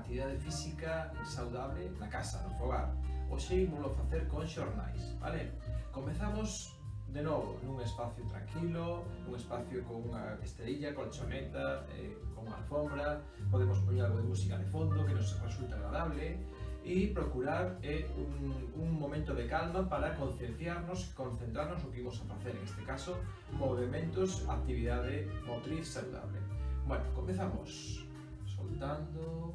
actividade física saudable na casa, no fogar. Hoxe ímolo facer con xornais, vale? Comezamos de novo nun espacio tranquilo, nun espacio con unha esterilla, colchoneta, con unha alfombra. Podemos poñer algo de música de fondo que nos resulte agradable e procurar un momento de calma para concienciarnos, concentrarnos no que imos a facer, en este caso, movimentos, actividade motriz saudable. Bueno, comezamos soltando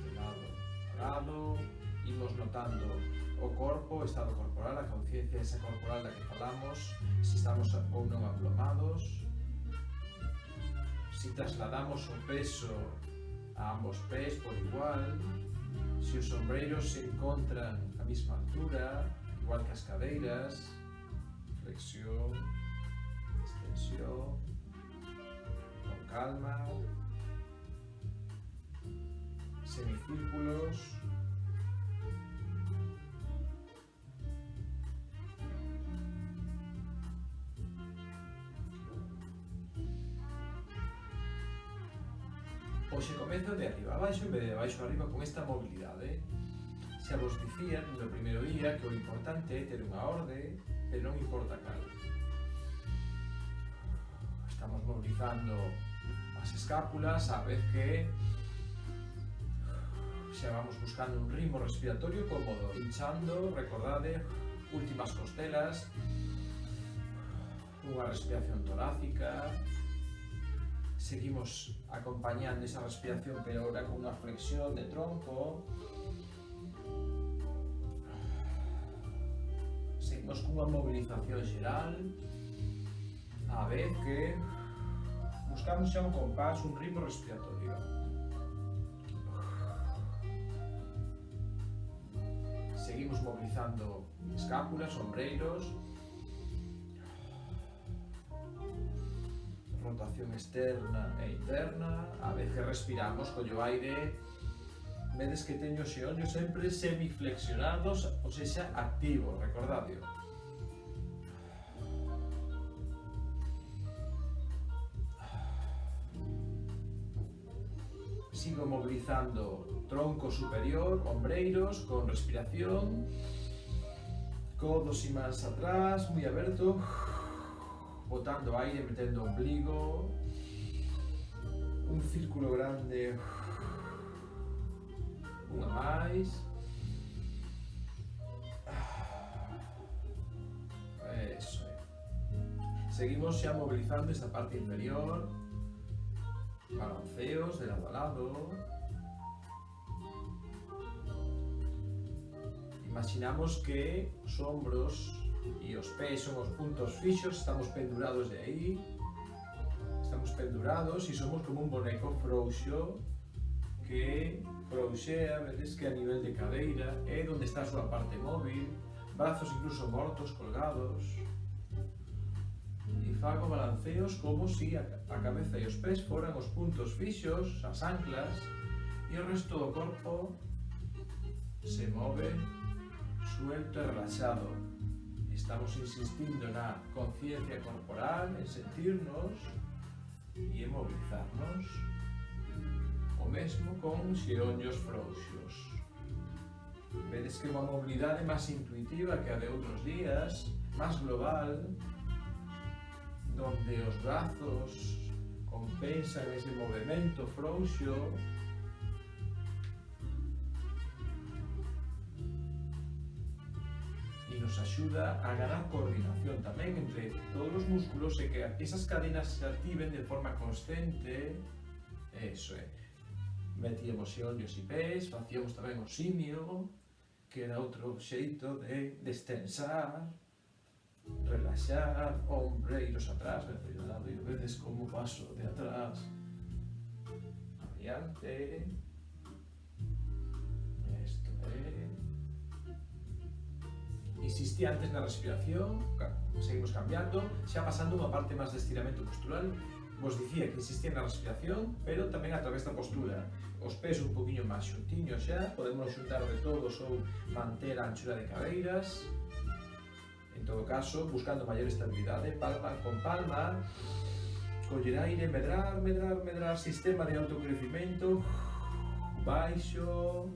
de lado a lado, imos notando o corpo, o estado corporal, a conciencia esa corporal da que falamos, se estamos ou non aplomados, se trasladamos o peso a ambos pés por igual, se os ombreiros se encontran a mesma altura, igual que as cadeiras, flexión, extensión, con calma, semicírculos, Hoxe comezo de arriba a baixo en vez de baixo a arriba con esta mobilidade. Xa vos dicía no primeiro día que o importante é ter unha orde, pero non importa cal. Estamos mobilizando as escápulas a vez que xa vamos buscando un ritmo respiratorio cómodo, hinchando, recordade, últimas costelas, unha respiración torácica. Seguimos acompañando esa respiración, pero ahora con unha flexión de tronco. Seguimos cunha movilización xeral, a vez que buscamos xa un compás, un ritmo respiratorio. Seguimos movilizando escápulas, ombreiros, rotación externa e interna, a vez que respiramos collo aire. Vedes que teño os xeonllos sempre semiflexionados, ou sexa, activos, recordadio. Sigo movilizando tronco superior, ombreiros, con respiración, codos e mans atrás, moi aberto, botando aire, metendo o ombligo, un círculo grande, unha máis, eso é. Seguimos xa mobilizando esta parte inferior, balanceos de lado a lado. Imaginamos que os ombros e os pés son os puntos fixos, estamos pendurados de aí, estamos pendurados e somos como un boneco frouxo que frouxea, vedes que a nivel de cadeira é onde está a súa parte móvil, brazos incluso mortos, colgados, e fago balanceos como si a cabeza e os pés foran os puntos fixos, as anclas, e o resto do corpo se move suelto e relaxado. Estamos insistindo na conciencia corporal, en sentirnos e en movilizarnos. O mesmo con xeonllos frouxos. Vedes que é unha mobilidade máis intuitiva que a de outros días, máis global, donde os brazos compensan ese movimento frouxo. Nos axuda a ganar coordinación tamén entre todos os músculos e que esas cadenas se activen de forma consciente. Eso é. Metíamos xeonllos e pés, facíamos tamén o simio, que era outro xeito de destensar, relaxar, ombreiros atrás, e vedes como paso de atrás adiante. Isto é. Insistí antes na respiración, seguimos cambiando, xa pasando unha parte máis de estiramento postural. Vos dicía que insistía na respiración, pero tamén a través da postura. Os pés un poquinho máis xuntiños xa, podemos xuntar de todos ou manter a anchura de cadeiras. En todo caso, buscando maior estabilidade, palma con palma, coller aire, medrar, medrar, medrar, sistema de autocrecimento, baixo,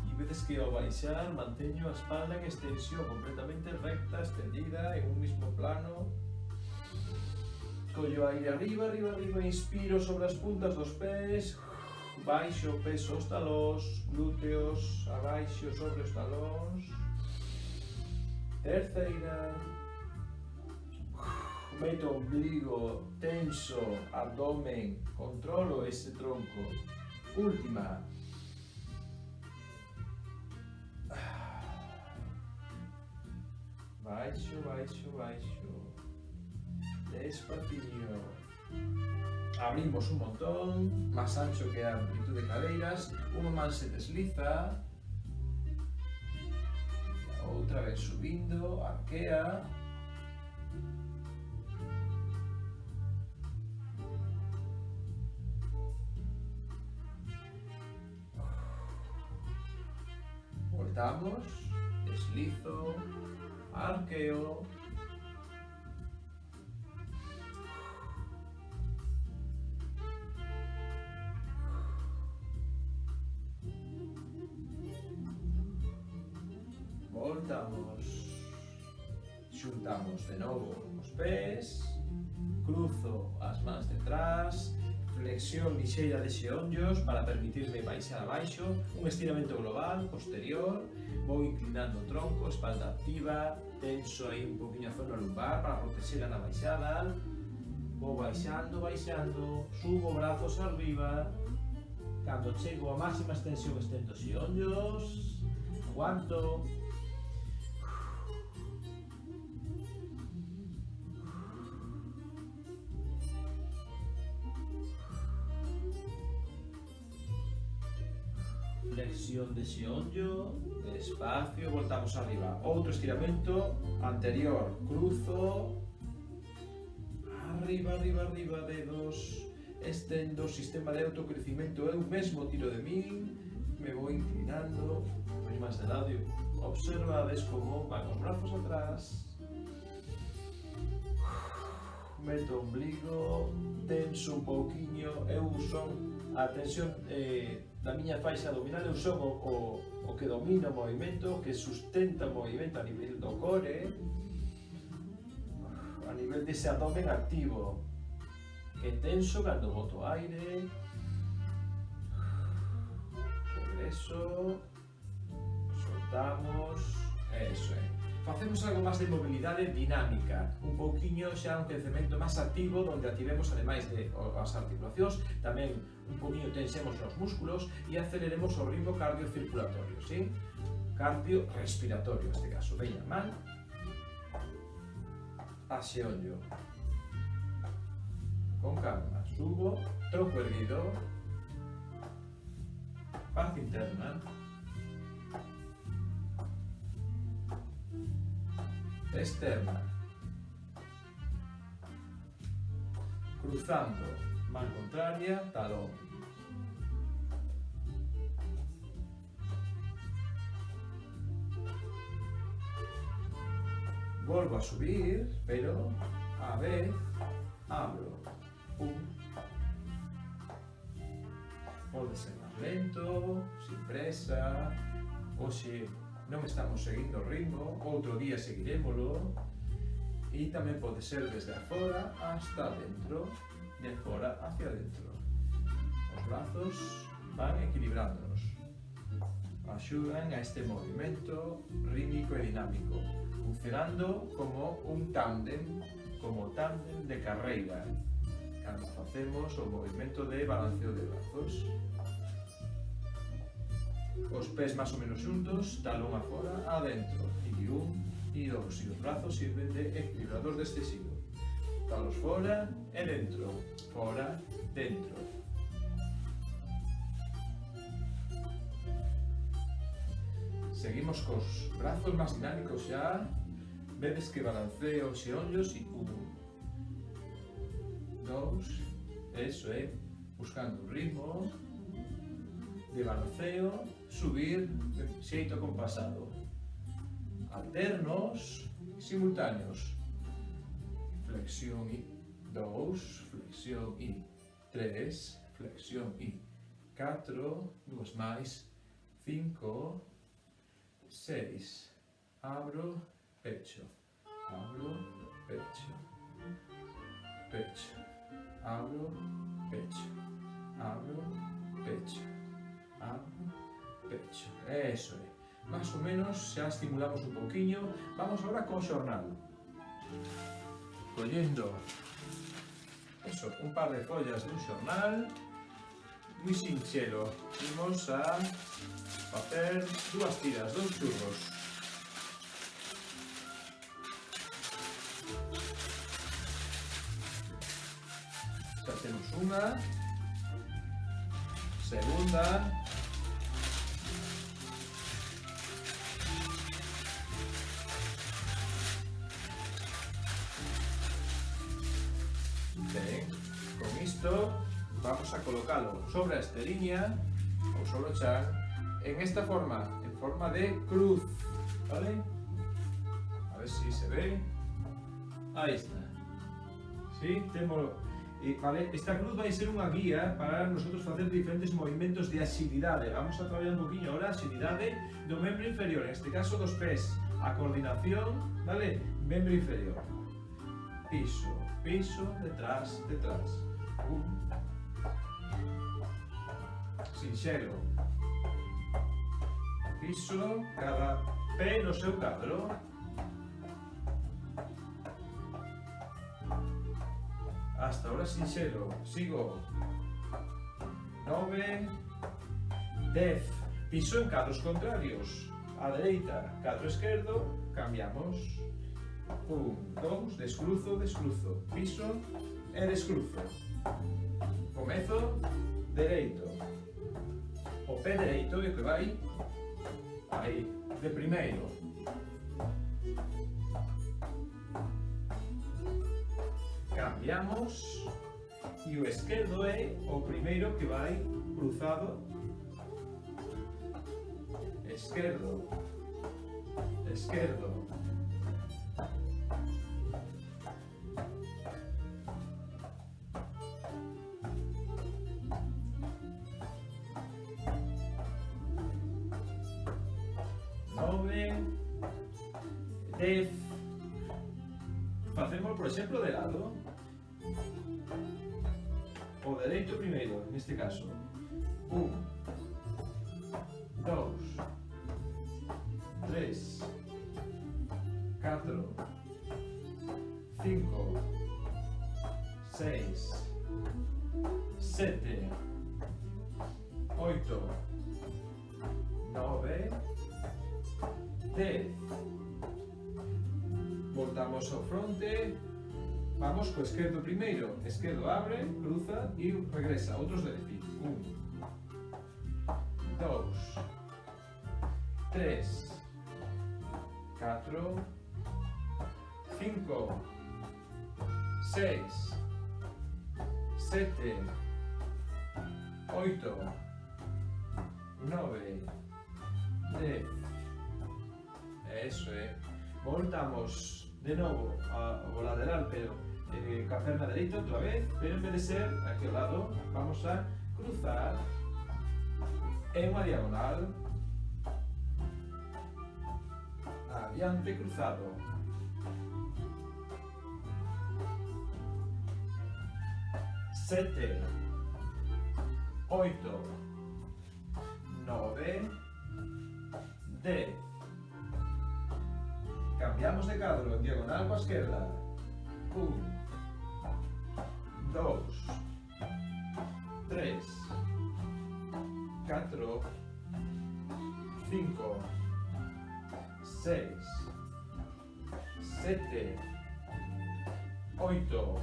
e vedes que ao baixar manteño a espalda en extensión completamente recta, extendida, en un mismo plano. Collo aire arriba, arriba, arriba, inspiro sobre as puntas dos pés, baixo, peso os talóns, glúteos, abaixo sobre os talóns. Terceira. Meto o ombligo tenso, abdomen, controlo ese tronco. Última. Baixo, baixo, baixo. Despaciño. Abrimos un montón, más ancho que a amplitud de cadeiras. Unha man se desliza. Outra vez subindo, arquea. Voltamos, deslizo, arqueo. Voltamos, xuntamos de novo os pés, cruzo as mans detrás, flexión lixeira de xeonllos para permitirme baixar abaixo, un estiramento global, posterior, vou inclinando o tronco, espalda activa, tenso aí un poquinho a zona lumbar para protexela na baixada, vou baixando, baixando, subo brazos arriba, cando chego a máxima extensión estendo xeonllos, aguanto, flexión de xeonllo, despacio, voltamos arriba. Outro estiramento anterior, cruzo, arriba, arriba, arriba, dedos, estendo, sistema de autocrecimento, eu mesmo tiro de min, me vou inclinando, pois máis de lado, observades como van os brazos atrás, meto o ombligo, tenso un pouquiño, eu son a tensión da miña faixa abdominal, eu son o que domina o movimento, que sustenta o movimento a nivel do core, a nivel dese abdomen activo, que tenso cando boto aire, regreso, soltamos, eso é. Facemos algo máis de mobilidade dinámica, un pouquiño xa un crecemento máis activo, donde activemos, ademais de as articulacións, tamén un pouquiño tensemos os músculos e aceleremos o ritmo cardiocirculatorio, ¿sí? Cardio-respiratorio, neste caso. Veña, man, a xeonllo. Con calma, subo, tronco erguido, paz interna. Externa, cruzando, man contraria, talón, vuelvo a subir, pero a vez abro, pum, pode ser más lento, sin presa, hoxe non estamos seguindo o ritmo, outro día seguiremoslo, e tamén pode ser desde afora hasta dentro, de fora hacia dentro. Os brazos van equilibrándonos, axudan a este movimento rítmico e dinámico, funcionando como un tándem, de carreira, cando facemos o movimento de balanceo de brazos. Os pés máis ou menos xuntos, talón afora, adentro, e un, e dos, e os brazos sirven de equilibrador deste xiro. Talos fora e dentro, fora, dentro. Seguimos cos brazos máis dinámicos xa, vedes que balanceo os xeonllos e un, dos, eso é, buscando un ritmo de balanceo, subir de xeito compasado, alternos, simultáneos, flexión y 2, flexión y 3, flexión y 4, dúas máis, 5, 6, abro, pecho, pecho, pecho, abro, pecho, pecho, pecho, eso é. Más ou menos xa estimulamos un pouquiño. Vamos agora co xornal. Collendo eso, un par de follas dun xornal, moi sinxelo. Imos a facer dúas tiras, dous churros. Xa temos unha, segunda, ben, con isto vamos a colocalo sobre a esteriña ou sobre o chan en esta forma, en forma de cruz, vale? A ver si se ve. Aí está. ¿Sí? Témolo. Vale, esta cruz vai ser unha guía para nosotros facer diferentes movimentos de axilidade. Vamos a traballar un poquinho ahora a axilidade do membro inferior, en este caso dos pés. A coordinación, vale? Membro inferior. Piso, piso, detrás, detrás. Sinxelo. Piso, cada pé no seu cadro. Hasta ahora sinxelo. Sigo. 9, 10. Piso en cadros contrarios. A dereita, cadro esquerdo, cambiamos. 1, 2, descruzo, descruzo. Piso e descruzo. Comezo dereito. O pé dereito é que vai aí, de primeiro. Cambiamos e o esquerdo é o primeiro que vai cruzado. Esquerdo, esquerdo. Facemos, por exemplo, de lado. O dereito primeiro, neste caso. 1, 2, 3, 4, 5, 6, 7, 8, 9, 10. Voltamos ao fronte. Vamos co esquerdo primeiro. Esquerdo abre, cruza e regresa. Outros de decir. 1, 2, 3, 4, 5, 6, 7, 8, 9, 10. Eso é. Voltamos de novo ao lateral, pero ca perna dereita outra vez, pero en vez de ser aquí ao lado, vamos a cruzar en unha diagonal, adiante cruzado. Sete, 8, 9, 10. Cambiamos de cadro en diagonal coa esquerda. 1, 2, 3, 4, 5, 6, 7, 8,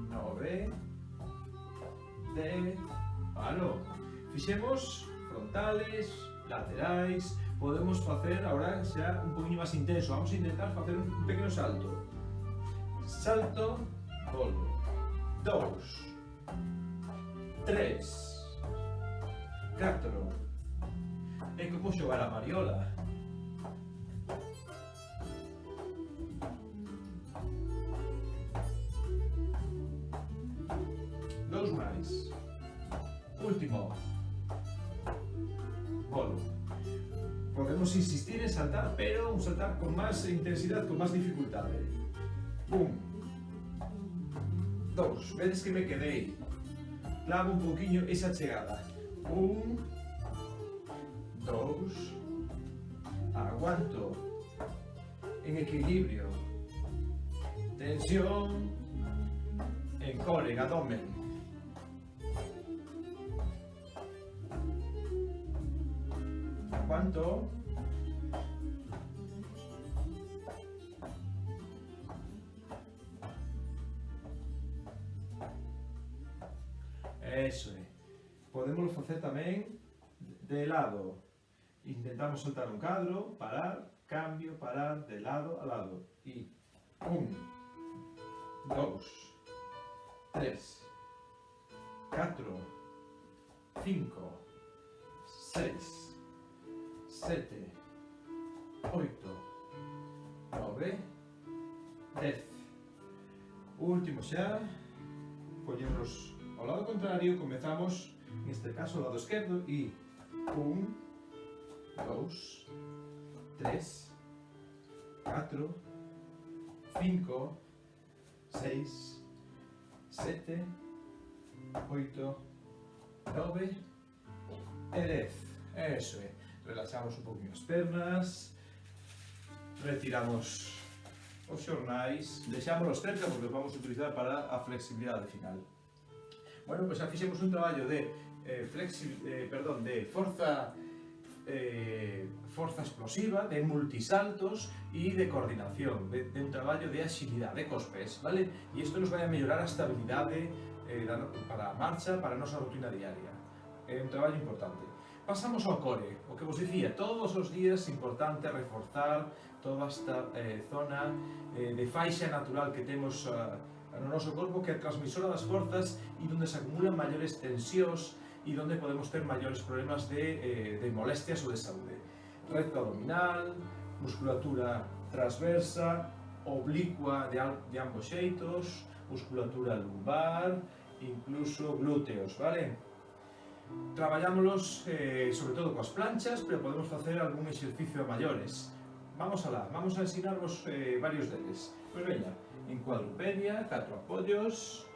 9, 10. Valo. Fixemos frontales, laterais. Podemos facer agora xa un poquinho máis intenso. Vamos a intentar facer un pequeno salto. Salto, volvo. 2, 3, 4. É como xogar a mariola. Dous máis. último. Bolo. Podemos insistir en saltar, pero un saltar con más intensidad, con más dificultad. 1, 2, vedes que me quedei. Clavo un poquinho esa chegada. 1, 2, aguanto. En equilibrio. Tensión. En core, en abdomen. Aguanto. Eso é. Podemos facer tamén de lado. Intentamos soltar un cadro, parar, cambio, parar, de lado a lado. E 1, 2, 3, 4, 5, 6, 7, 8, 9, 10. Último xa. Poñemos ao lado contrario, comezamos, neste caso, ao lado esquerdo, e 1, 2, 3, 4, 5, 6, 7, 8, 9 e 10. Eso é. Relaxamos un poquinho as pernas, retiramos os xornais, deixámonos cerca porque vamos a utilizar para a flexibilidade final. Bueno, pois xa fixemos un traballo de forza explosiva, de multisaltos e de coordinación, de un traballo de axilidade cos pés, vale? E isto nos vai a mellorar a estabilidade para a marcha, para a nosa rutina diaria. É un traballo importante. Pasamos ao core, o que vos dicía, todos os días é importante reforzar toda esta zona de faixa natural que temos no noso corpo, que é a transmisora das forzas e onde se acumulan maiores tensións e onde podemos ter maiores problemas de molestias ou de saúde. Recto abdominal, musculatura transversa, oblicua de ambos xeitos, musculatura lumbar, incluso glúteos, vale? Traballámoslos sobre todo coas planchas, pero podemos facer algún exercicio a maiores. Vamos alá, vamos a ensinarvos varios deles. Pois veña, en cuadrupedia, 4 apoios,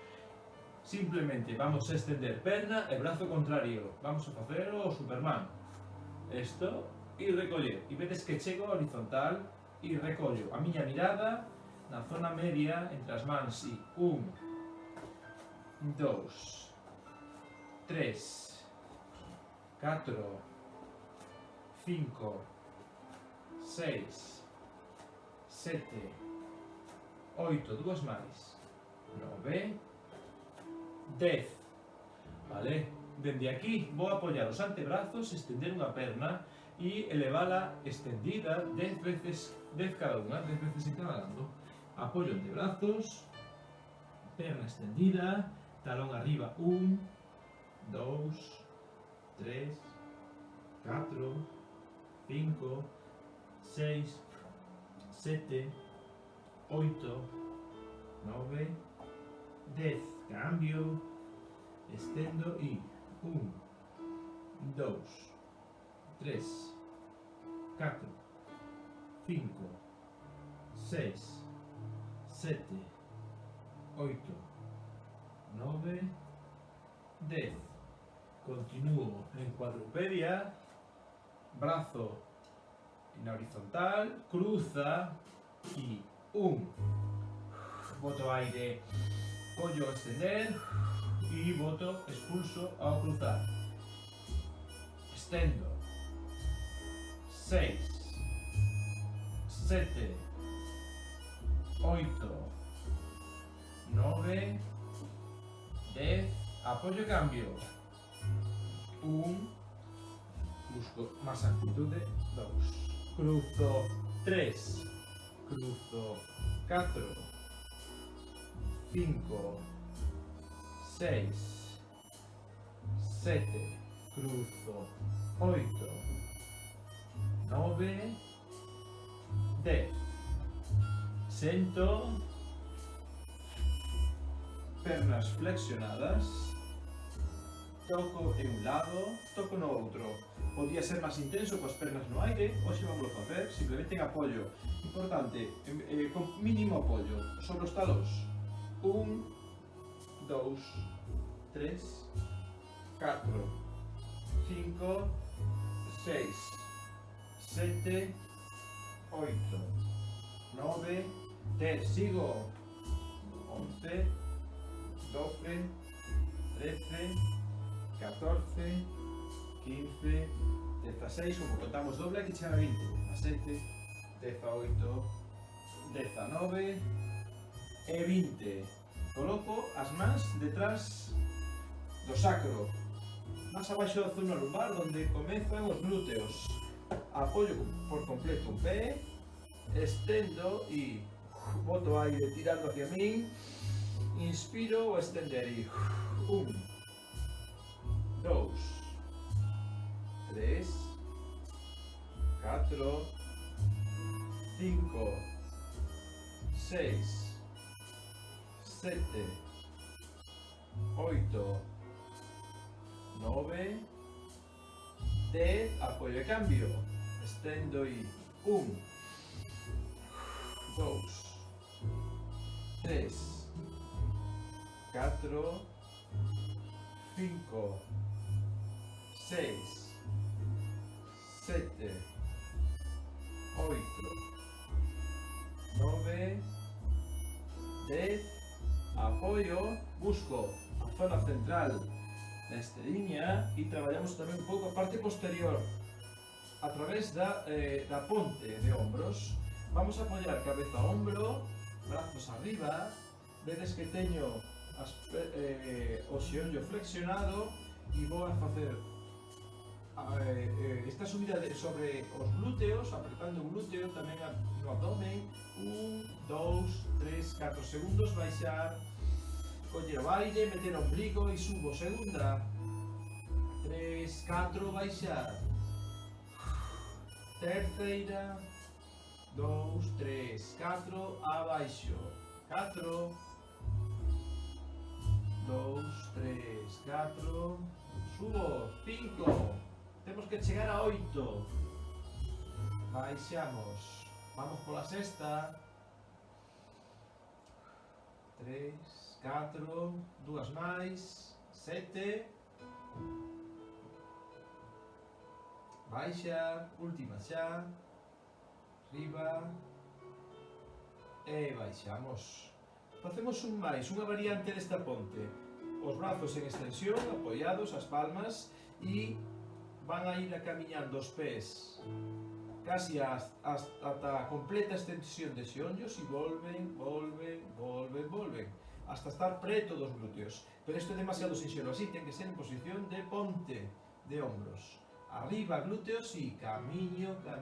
simplemente vamos a extender perna e brazo contrario. Vamos a facer o Superman. Esto, e recoller. E vedes que chego horizontal e recollo a miña mirada na zona media entre as mans e 1, 2, 3, 4, 5, 6, 7, 8, dúas máis, 9, 10, vale? Dende aquí vou apoiar os antebrazos, estender unha perna e elevala estendida 10 veces, 10 cada unha, 10 veces en cada lado. Apoio antebrazos, perna estendida, talón arriba, 1, 2, 3, 4, 5, 6, 7, 8, 9, 10. Cambio, estendo e 1, 2, 3, 4, 5, 6, 7, 8, 9, 10. Continúo en cuadrupedia, brazo na horizontal, cruza e 1. Boto aire, collo a extender e boto, expulso ao cruzar. Extendo. 6, 7, 8, 9, 10. Apoio e cambio. 1, busco máis amplitude, 2, cruzo 3, cruzo 4, 5, 6, 7, cruzo 8, 9, 10. Sento, pernas flexionadas, toco en un lado, toco no outro. Podía ser máis intenso coas pernas no aire, hoxe vamos a facer simplemente en apoio. Importante, con mínimo apoio sobre os talóns. 1, 2, 3, 4, 5, 6, 7, 8, 9, 10, sigo, 11, 12, 13, 14, 15, 16, como contamos doble, aquí chega 20, 17, 18, 19 e 20. Coloco as mans detrás do sacro, máis abaixo da zona lumbar, onde comezan os glúteos. Apoio por completo un pé, estendo e boto aire tirando hacia min, inspiro o estender e 1, 2, 3, 4, 5, 6, 7, 8, 9, 10, apoio e cambio, estendo e 1, 2, 3, 4, 5, 6, 7, 8, 9, 10, apoio, busco a zona central desta liña e traballamos tamén un pouco a parte posterior a través da ponte de hombros. Vamos a apoiar cabeza a hombro, brazos arriba, vedes que teño o xeonllo flexionado e vou a facer esta subida sobre os glúteos, apretando o glúteo tamén no abdomen. 1, 2, 3, 4 segundos, baixar, coller o aire, meter o ombligo e subo, segunda, 3, 4, baixar, terceira, 2, 3, 4, abaixo, 4, 2, 3, 4, subo, 5, temos que chegar a 8, baixamos, vamos pola sexta, 3, 4, dúas máis, 7, baixa, última xa, arriba e baixamos. Facemos un máis, unha variante desta ponte. Os brazos en extensión, apoiados, as palmas, e van a ir camiñando os pés casi ata a completa extensión de xeonllos e volven, hasta estar preto dos glúteos. Pero isto é demasiado sinxelo, así ten que ser en posición de ponte de hombros. Arriba glúteos e camiño, 3,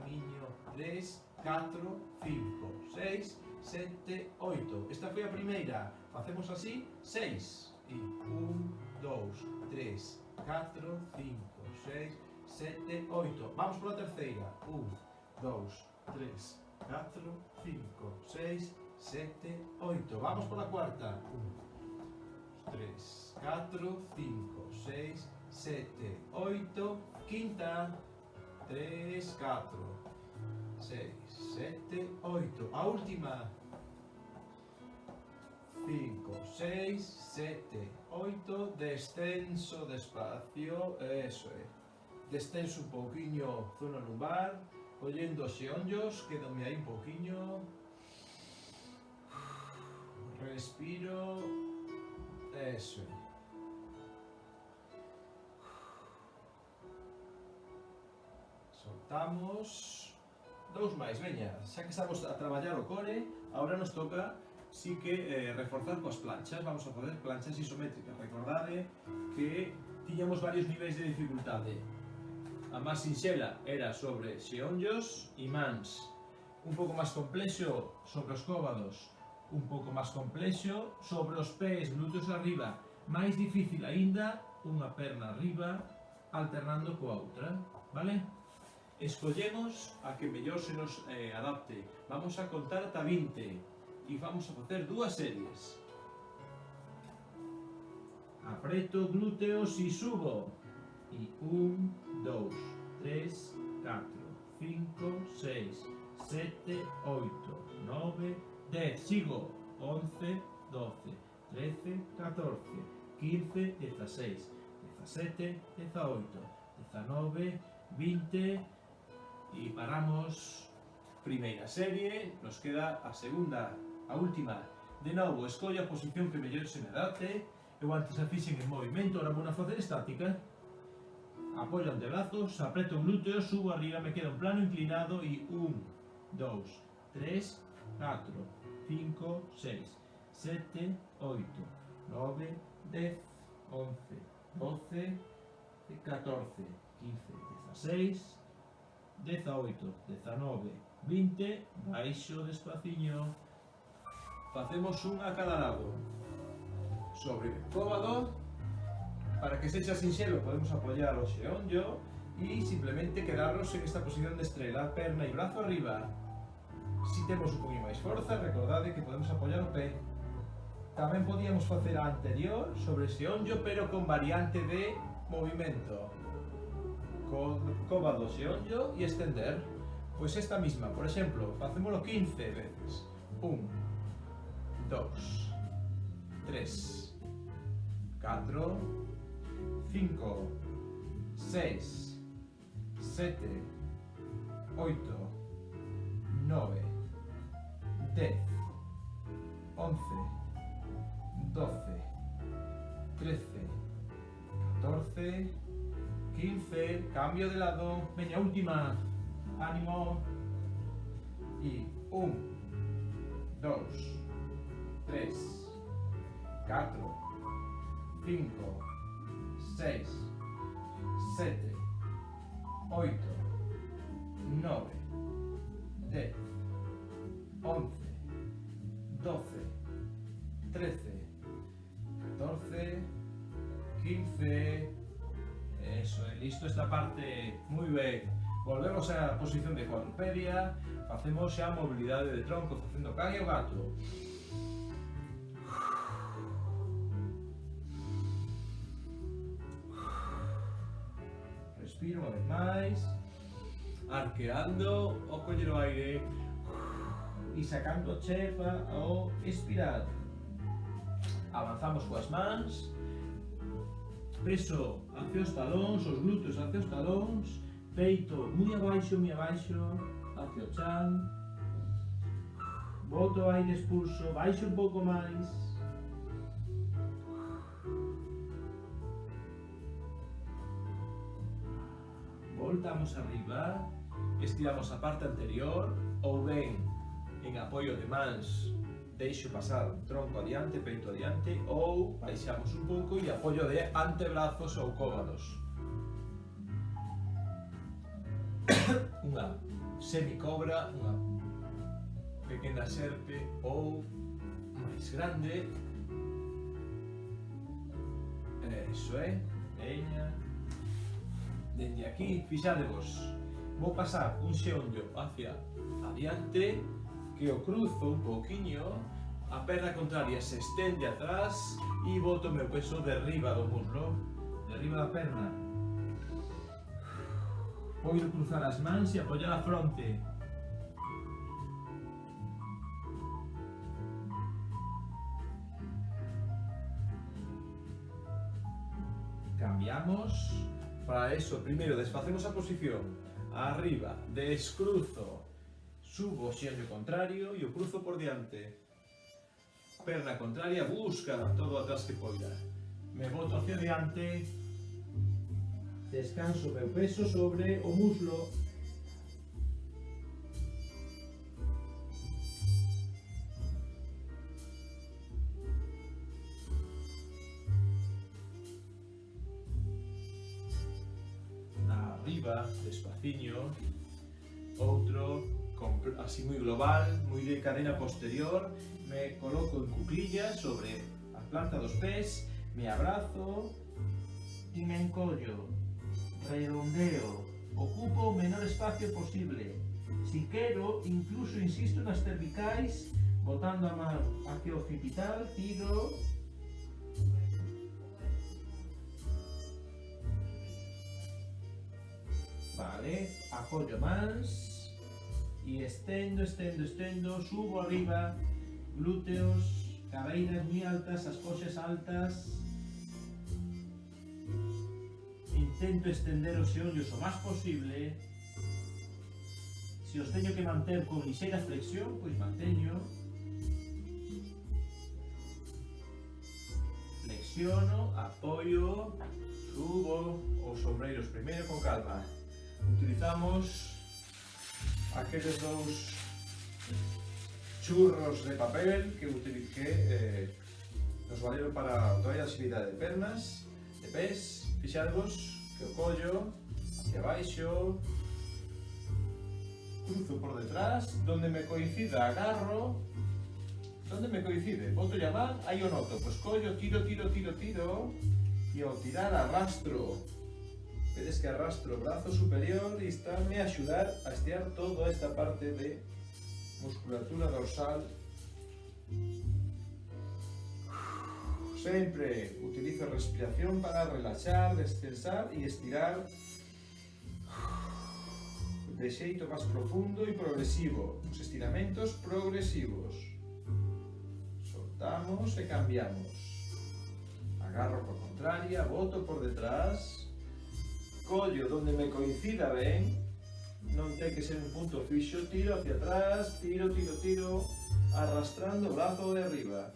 4, 5, 6, 7, 8. Esta foi a primeira. Facemos así 6. E 1, 2, 3, 4, 5, 6, 7, 8. Vamos pola terceira. 1, 2, 3, 4, 5, 6, 7, 8. Vamos pola cuarta. 1, 3, 4, 5, 6, 7, 8. Quinta. 3, 4, 6, 7, 8. A última. 5, 6, 7, 8. Descenso despacio. Eso é. Descenso un pouquiño zona lumbar. Collendo os xeonllos. Quédame aí un pouquiño. Respiro. Eso é. Soltamos. Dous máis, veña. Xa que estamos a traballar o core, agora nos toca sí que reforzar coas planchas. Vamos a facer planchas isométricas. Recordade que tiñamos varios niveis de dificultade. A máis sinxela era sobre xeonllos e mans. Un pouco máis complexo sobre os cóbados. Un pouco máis complexo sobre os pés, glúteos arriba. Mais difícil aínda, unha perna arriba alternando coa outra, vale? Escollemos a que mellor se nos adapte. Vamos a contar ata 20 e vamos a facer dúas series. Apreto glúteos y subo. Y 1, 2, 3, 4, 5, 6, 7, 8, 9, 10. Sigo. 11, 12, 13, 14, 15, 16, 17, 18, 19, 20 y paramos. Primeira serie, nos queda a segunda, a última. De novo, escollo a posición que mellor se me adapte. Eu antes a fixen en movimento, ahora vou a facer estática. Apoio antebrazos, apreto glúteos, subo arriba, me queda un plano inclinado y 1, 2, 3, 4, 5, 6, 7, 8, 9, 10, 11, 12, 14, 15, 16, 18, 19, 20, baixo despaciño. Facemos unha a cada lado. Sobre cóbado, para que sexa sinxelo podemos apoyar o xeonllo e simplemente quedarnos en esta posición de estrela, perna e brazo arriba. Si temos un poquinho máis forza, recordade que podemos apoyar o pé. Tamén podíamos facer a anterior sobre xeonllo, pero con variante de movimento. Con cóbado, xeonllo e extender. Pois esta misma, por exemplo, facémolo 15 veces. 1, 2, 3, 4, 5, 6, 7, 8, 9, 10, 11, 12, 13, 14, 15, cambio de lado, veña, última, ánimo, y 1, 2, 3, 4, 5, 6, 7, 8, 9, 10, 11, 12, 13, 14, 15. Eso, listo esta parte. Muy bien. Volvemos á posición de cuadrupedia. Facemos xa a mobilidade de tronco facendo can e o gato. Respiro unha vez máis. Arqueando o coller o aire e sacando a chepa ao expirar. Avanzamos coas mans. Peso hacia os talóns, os glúteos hacia os talóns, peito moi abaixo, hacia o chan. Boto o aire expulso, baixo un pouco máis. Voltamos arriba, estiramos a parte anterior, ou ben en apoio de mans deixo pasar tronco adiante, peito adiante, ou baixamos un pouco e apoio de antebrazos ou cóbados. Unha semicobra, unha pequena serpe ou máis grande. Eso é, veña. Dende aquí, fixadevos, vou pasar un xeonllo hacia adiante, que o cruzo un pouquiño, a perna contraria se estende atrás e boto o meu peso derriba do muslo, derriba da perna. Vou cruzar as mans e apoiar a fronte. Cambiamos. Para eso, primeiro desfacemos a posición. Arriba, descruzo. Subo o xeonllo contrario e o cruzo por diante. Perna contraria, busca todo atrás que poida. Me boto hacia diante. Descanso o meu peso sobre o muslo. Arriba, despaciño. Outro. Así muy global, muy de cadena posterior, me coloco en cuclillas sobre a planta dos pés, me abrazo y me encollo, redondeo, ocupo o menor espacio posible. Si quero, incluso insisto nas cervicais, botando a man hacia o occipital, tiro vale? Apoyo más y extendo, subo arriba, glúteos, cadeiras muy altas, as coxas altas. Intento extender os xeonllos o máis posible. Se os teño que manter con lixeira flexión, pois manteño. Flexiono, apoio, subo os ombreiros primeiro con calma. Utilizamos aqueles dous churros de papel que nos valeron para toda a agilidade de pernas, de pés. Fixadvos que o collo hacia baixo, cruzo por detrás, donde me coincida agarro, donde me coincide, boto a man, aí o noto, pois collo, tiro, e ao tirar arrastro. Vedes que arrastro o brazo superior e estáme a axudar a estirar toda esta parte de musculatura dorsal. Sempre utilizo a respiración para relaxar, descansar e estirar de xeito máis profundo e progresivo. Os estiramentos progresivos. Soltamos e cambiamos. Agarro por contraria, boto por detrás, collo donde me coincida ben, non ten que ser un punto fixo, tiro hacia atrás, tiro, arrastrando o brazo de arriba.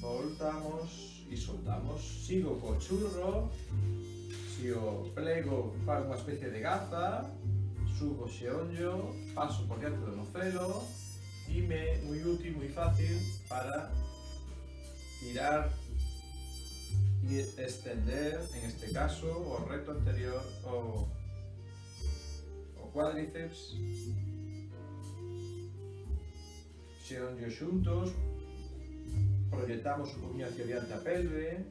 Voltamos e soltamos, sigo co churro, se o plego faz unha especie de gaza, subo o xeonllo, paso por diante do nocelo e me moi útil, moi fácil para tirar e extender, en este caso, o recto anterior, o cuádriceps, xeonllo xuntos. Proyectamos un poquinho hacia diante a pelve,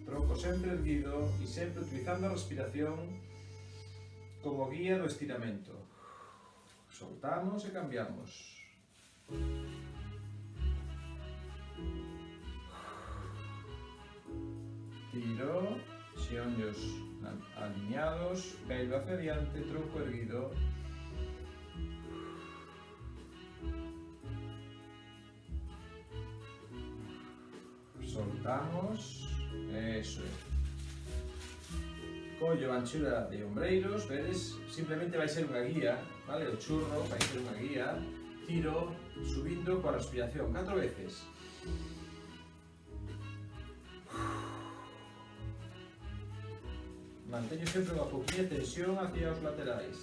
tronco sempre erguido e sempre utilizando a respiración como guía do estiramento. Soltamos e cambiamos. Tiro, xeonllos alineados, pelve hacia diante, tronco erguido. Soltamos, eso é. Collo a anchura de ombreiros, vedes? Simplemente vai ser unha guía, vale? O churro vai ser unha guía. Tiro, subindo coa respiración, 4 veces. Manteño sempre unha pouquinha tensión hacia os laterais.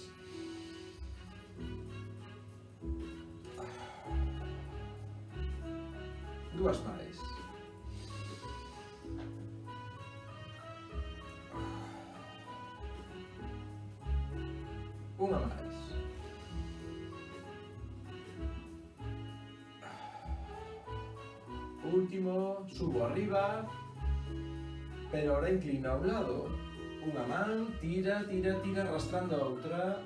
Dúas máis. Unha máis. Último, subo arriba, pero ahora inclino a un lado. Unha man, tira, arrastrando a outra.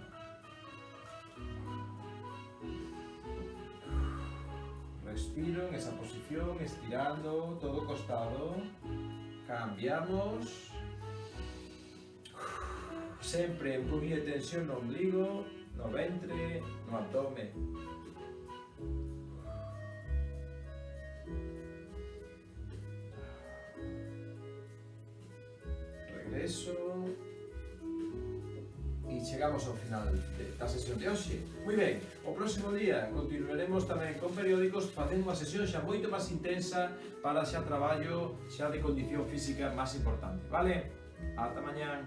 Respiro en esa posición, estirando todo costado. Cambiamos. Sempre un poquinho de tensión no ombligo, no ventre, no abdomen. Regreso. E chegamos ao final da sesión de hoxe. Moi ben, o próximo día continuaremos tamén con periódicos facendo unha sesión xa moito máis intensa para xa traballo xa de condición física máis importante, vale? Ata mañán.